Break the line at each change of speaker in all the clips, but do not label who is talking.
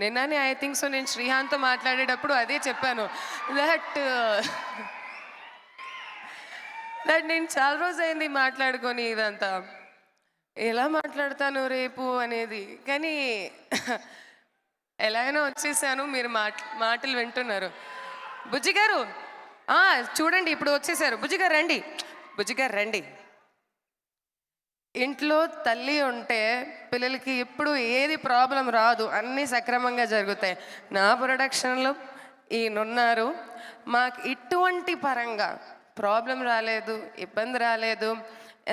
నిన్ననే I think so నేను శ్రీహాన్తో మాట్లాడేటప్పుడు అదే చెప్పాను, దట్ నేను చాలా రోజైంది మాట్లాడుకొని ఇదంతా ఎలా మాట్లాడతాను రేపు అనేది. కానీ ఎలా అయినా వచ్చేసాను, మీరు మాటలు వింటున్నారు. బుజ్జి గారు చూడండి ఇప్పుడు వచ్చేసారు. బుజ్జి గారు రండి, బుజ్జి గారు రండి. ఇంట్లో తల్లి ఉంటే పిల్లలకి ఎప్పుడు ఏది ప్రాబ్లం రాదు, అన్నీ సక్రమంగా జరుగుతాయి. నా ప్రొడక్షన్లో ఈయనున్నారు, మాకు ఇటువంటి పరంగా ప్రాబ్లం రాలేదు, ఇబ్బంది రాలేదు.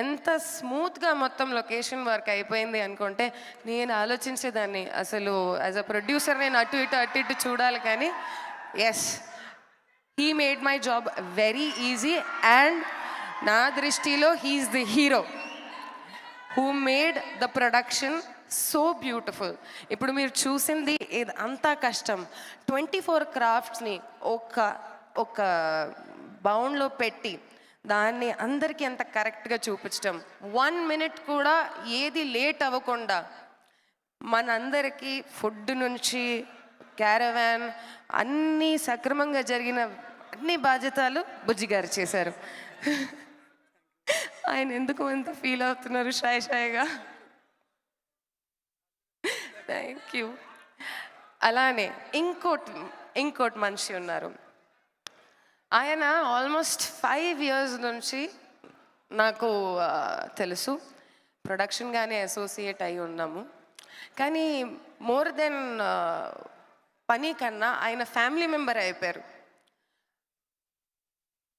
ఎంత స్మూత్గా మొత్తం లొకేషన్ వర్క్ అయిపోయింది అనుకుంటే నేను ఆలోచించేదాన్ని, అసలు యాజ్ అ ప్రొడ్యూసర్ నేను అటు ఇటు చూడాలి. కానీ yes, he made my job very easy. And నా దృష్టిలో he is the hero who made the production so beautiful. ఇప్పుడు మీరు చూసింది అంతా కష్టం. 24 క్రాఫ్ట్స్ని ఒక బౌండ్లో పెట్టి దాన్ని అందరికీ అంత కరెక్ట్గా చూపించడం, 1 minute కూడా ఏది లేట్ అవ్వకుండా మనందరికీ ఫుడ్ నుంచి క్యారవాన్ అన్నీ సక్రమంగా జరిగిన అన్ని బాధ్యతలు బుజ్జి గారు చేశారు. ఆయన ఎందుకు అంత ఫీల్ అవుతున్నారు షాయిగా? Thank you. అలానే ఇంకోటి మనిషి ఉన్నారు. ఆయన ఆల్మోస్ట్ 5 years నుంచి నాకు తెలుసు, ప్రొడక్షన్ కానీ అసోసియేట్ అయి ఉన్నాము. కానీ మోర్ దెన్ పని కన్నా ఆయన ఫ్యామిలీ మెంబర్ అయిపోయారు.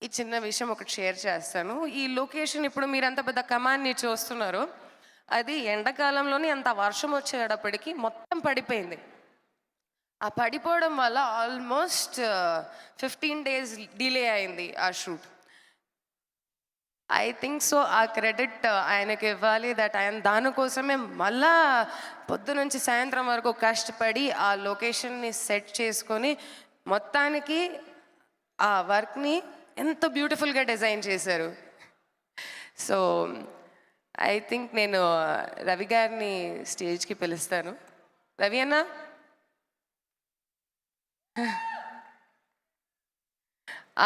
ఈ చిన్న విషయం ఒకటి షేర్ చేస్తాను. ఈ లొకేషన్ ఇప్పుడు మీరు అంత పెద్ద కమాన్ని చూస్తున్నారు, అది ఎండాకాలంలోనే అంత వర్షం వచ్చేటప్పటికి మొత్తం పడిపోయింది. ఆ పడిపోవడం వల్ల ఆల్మోస్ట్ 15 days డిలే అయింది ఆ షూట్. ఐ థింక్ సో ఆ క్రెడిట్ ఆయనకి ఇవ్వాలి, దట్ ఆయన దానికోసమే మళ్ళా పొద్దు నుంచి సాయంత్రం వరకు కష్టపడి ఆ లొకేషన్ని సెట్ చేసుకొని మొత్తానికి ఆ వర్క్ని ఎంత బ్యూటిఫుల్గా డిజైన్ చేశారు. సో ఐ థింక్ నేను రవి గారిని స్టేజ్కి పిలుస్తాను. రవి అన్న,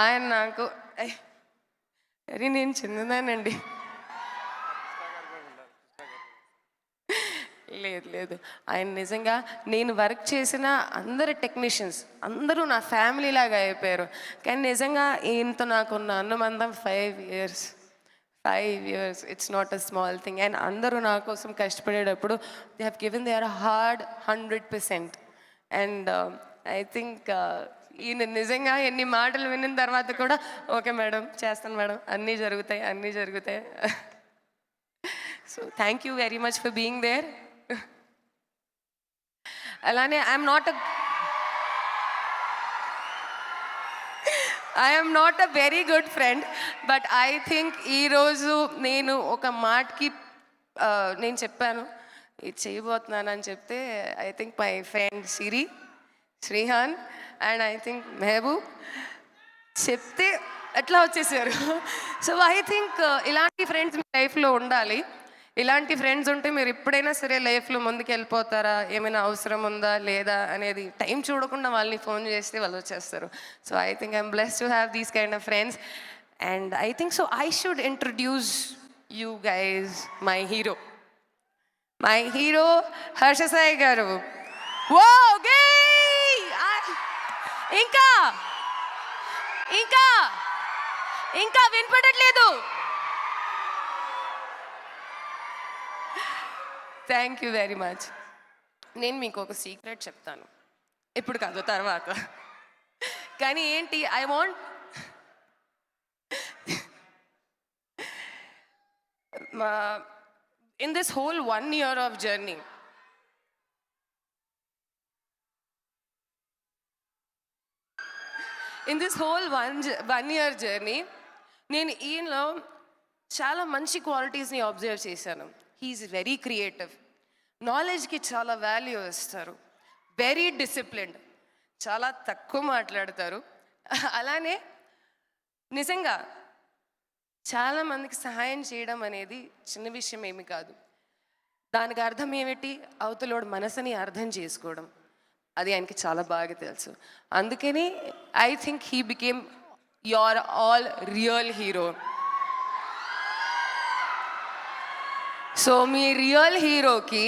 ఆయన నాకు అరే నేను చిన్నదానండి. లేదు, ఆయన నిజంగా నేను వర్క్ చేసిన అందరు టెక్నీషియన్స్ అందరూ నా ఫ్యామిలీ లాగా అయిపోయారు. కానీ నిజంగా ఈయనతో నాకున్న అనుబంధం 5 years. It's not a small thing. And అందరూ నా కోసం కష్టపడేటప్పుడు they have given their hard 100%. And I think ఈయన నిజంగా ఎన్ని మాటలు విన్న తర్వాత కూడా ఓకే మేడం, చేస్తాను మేడం, అన్నీ జరుగుతాయి. So thank you very much for being there. అలానే I'm not a very good friend, but I think ఈరోజు నేను ఒక మాటకి నేను చెప్పాను ఇది చేయబోతున్నానని చెప్తే, I think my friend Srihan and I think Mehboob చెప్తే అట్లా వచ్చేసారు. సో ఐ థింక్ ఇలాంటి ఫ్రెండ్స్ మీ లైఫ్లో ఉండాలి. ఇలాంటి ఫ్రెండ్స్ ఉంటే మీరు ఎప్పుడైనా సరే లైఫ్లో ముందుకు వెళ్ళిపోతారా, ఏమైనా అవసరం ఉందా లేదా అనేది టైం చూడకుండా వాళ్ళని ఫోన్ చేస్తే వాళ్ళు వచ్చేస్తారు. So I think I'm blessed to have these kind of friends. And I think so I should introduce you guys my hero Harsha Sai garu. ఇంకా వినపడట్లేదు. Thank you very much. నేను మీకు ఒక సీక్రెట్ చెప్తాను, ఇప్పుడు కాదు తర్వాత. కానీ ఏంటి, I want in this whole 1 year of journey, నేను ఈయనలో చాలా మంచి క్వాలిటీస్ని అబ్జర్వ్ చేశాను. హీఈస్ వెరీ క్రియేటివ్, నాలెడ్జ్కి చాలా వాల్యూ ఇస్తారు, వెరీ డిసిప్లిన్డ్, చాలా తక్కువ మాట్లాడతారు. అలానే నిజంగా చాలామందికి సహాయం చేయడం అనేది చిన్న విషయం ఏమి కాదు. దానికి అర్థం ఏమిటి? అవతలోడు మనసుని అర్థం చేసుకోవడం. అది ఆయనకి చాలా బాగా తెలుసు. అందుకని I think he became your all real hero. So మీ రియల్ హీరోకి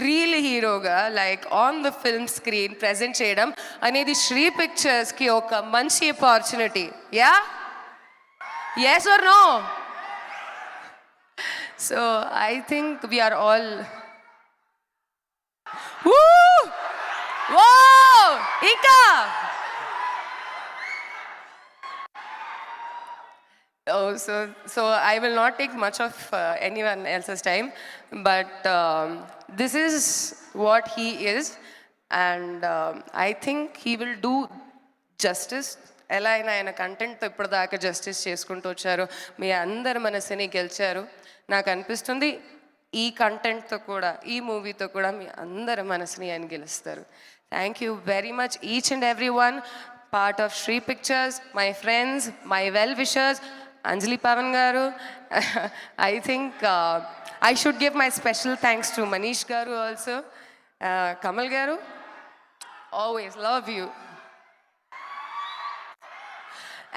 రియల్ హీరోగా like on the film screen present చేయడం అనేది శ్రీ పిక్చర్స్కి ఒక మంచి opportunity. Yeah, yes or no? So I think we are all ఇంకా Oh, so I will not take much of anyone else's time, but this is what he is, and I think he will do justice. ఎలా అయినా ఆయన కంటెంట్తో ఇప్పటిదాకా justice చేసుకుంటూ వచ్చారు, మీ అందరి మనసుని గెలిచారు. నాకు అనిపిస్తుంది ఈ కంటెంట్తో కూడా, ఈ మూవీతో కూడా మీ అందరి మనసుని ఆయన గెలుస్తారు. Thank you very much each and every one part of Sri Pictures, my friends, my well wishers, Anjali Pavan garu. I think I should give my special thanks to Manish garu also. Kamal garu, always love you.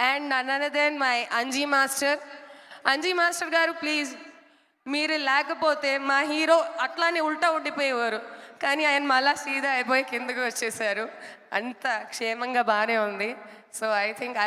And none other than my Anji master. Anji master garu, please. మీరు లేకపోతే మా hero అట్లానే ఉల్టా ఉండిపోయేవారు, కానీ ఆయన మళ్ళా సీదా అయిపోయి కిందకు వచ్చేసారు. అంత క్షేమంగా బాగానే ఉంది. So I think